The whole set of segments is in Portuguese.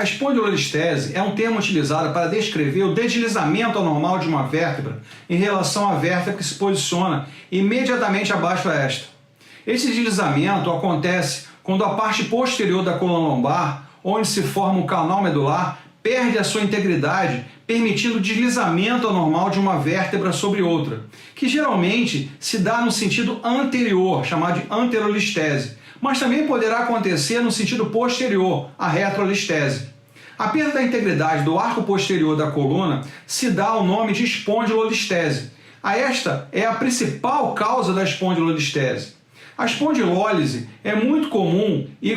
A espondilolistese é um termo utilizado para descrever o deslizamento anormal de uma vértebra em relação à vértebra que se posiciona imediatamente abaixo desta. Esse deslizamento acontece quando a parte posterior da coluna lombar, onde se forma o canal medular, perde a sua integridade, permitindo o deslizamento anormal de uma vértebra sobre outra, que geralmente se dá no sentido anterior, chamado de anterolistese, mas também poderá acontecer no sentido posterior, a retrolistese. A perda da integridade do arco posterior da coluna se dá o nome de espondilolistese. Esta é a principal causa da espondilolistese. A espondilólise é muito comum e,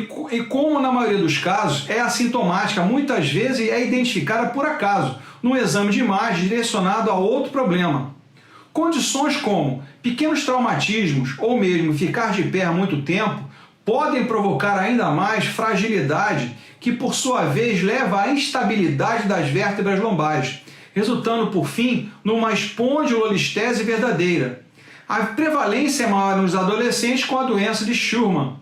como na maioria dos casos, é assintomática, muitas vezes é identificada por acaso, num exame de imagem direcionado a outro problema. Condições como pequenos traumatismos ou mesmo ficar de pé há muito tempo podem provocar ainda mais fragilidade, que por sua vez leva à instabilidade das vértebras lombares, resultando por fim numa espondilolistese verdadeira. A prevalência é maior nos adolescentes com a doença de Scheuermann.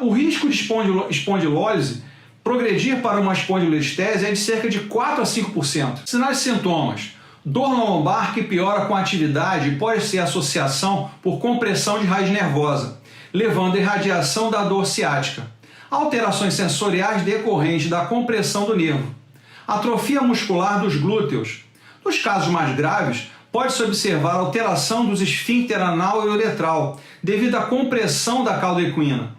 O risco de espondilólise progredir para uma espondilolistese é de cerca de 4 a 5%. Sinais e sintomas: dor na lombar que piora com a atividade e pode ser associação por compressão de raiz nervosa, levando à irradiação da dor ciática. Alterações sensoriais decorrentes da compressão do nervo. Atrofia muscular dos glúteos. Nos casos mais graves, pode-se observar alteração dos esfíncter anal e uretral, devido à compressão da cauda equina.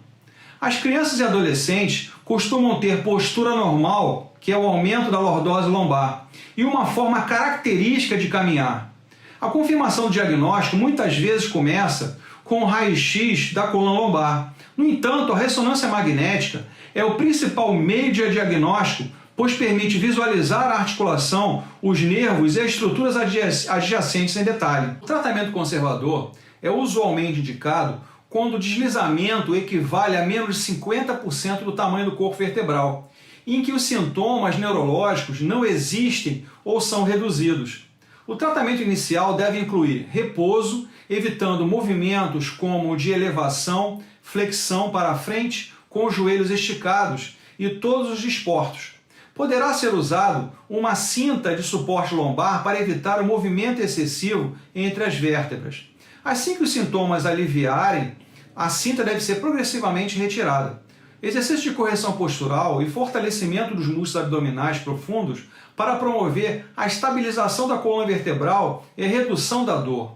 As crianças e adolescentes costumam ter postura normal, que é o aumento da lordose lombar, e uma forma característica de caminhar. A confirmação do diagnóstico muitas vezes começa com o raio-x da coluna lombar. No entanto, a ressonância magnética é o principal meio de diagnóstico, pois permite visualizar a articulação, os nervos e as estruturas adjacentes em detalhe. O tratamento conservador é usualmente indicado quando o deslizamento equivale a menos de 50% do tamanho do corpo vertebral, em que os sintomas neurológicos não existem ou são reduzidos. O tratamento inicial deve incluir repouso, evitando movimentos como o de elevação, flexão para a frente com os joelhos esticados e todos os desportos. Poderá ser usado uma cinta de suporte lombar para evitar o movimento excessivo entre as vértebras. Assim que os sintomas aliviarem, a cinta deve ser progressivamente retirada. Exercício de correção postural e fortalecimento dos músculos abdominais profundos para promover a estabilização da coluna vertebral e a redução da dor.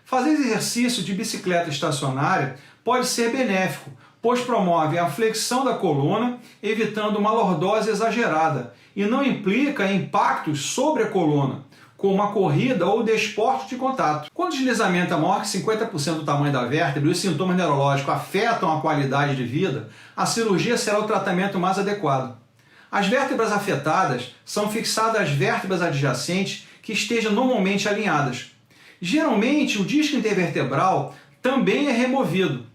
Fazer exercício de bicicleta estacionária pode ser benéfico, pois promove a flexão da coluna, evitando uma lordose exagerada, e não implica impactos sobre a coluna, como a corrida ou desporto de contato. Quando o deslizamento é maior que 50% do tamanho da vértebra e os sintomas neurológicos afetam a qualidade de vida, a cirurgia será o tratamento mais adequado. As vértebras afetadas são fixadas às vértebras adjacentes que estejam normalmente alinhadas. Geralmente, o disco intervertebral também é removido.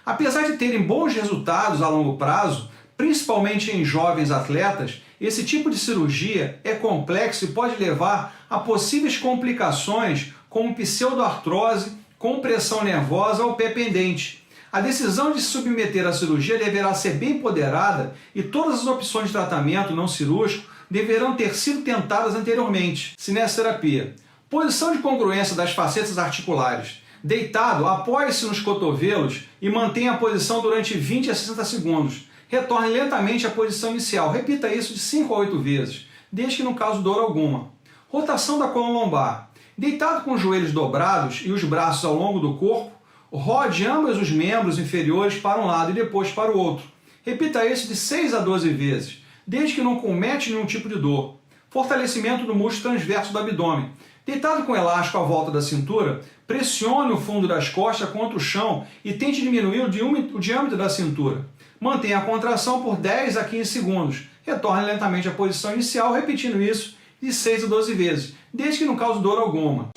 Apesar de terem bons resultados a longo prazo, principalmente em jovens atletas, esse tipo de cirurgia é complexo e pode levar a possíveis complicações como pseudoartrose, compressão nervosa ou pé pendente. A decisão de se submeter à cirurgia deverá ser bem ponderada e todas as opções de tratamento não cirúrgico deverão ter sido tentadas anteriormente. Cinesioterapia. Posição de congruência das facetas articulares. Deitado, apoie-se nos cotovelos e mantenha a posição durante 20 a 60 segundos. Retorne lentamente à posição inicial. Repita isso de 5 a 8 vezes, desde que não cause dor alguma. Rotação da coluna lombar. Deitado com os joelhos dobrados e os braços ao longo do corpo, rode ambos os membros inferiores para um lado e depois para o outro. Repita isso de 6 a 12 vezes, desde que não comete nenhum tipo de dor. Fortalecimento do músculo transverso do abdômen. Deitado com elástico à volta da cintura, pressione o fundo das costas contra o chão e tente diminuir o diâmetro da cintura. Mantenha a contração por 10 a 15 segundos. Retorne lentamente à posição inicial, repetindo isso de 6 a 12 vezes, desde que não cause dor alguma.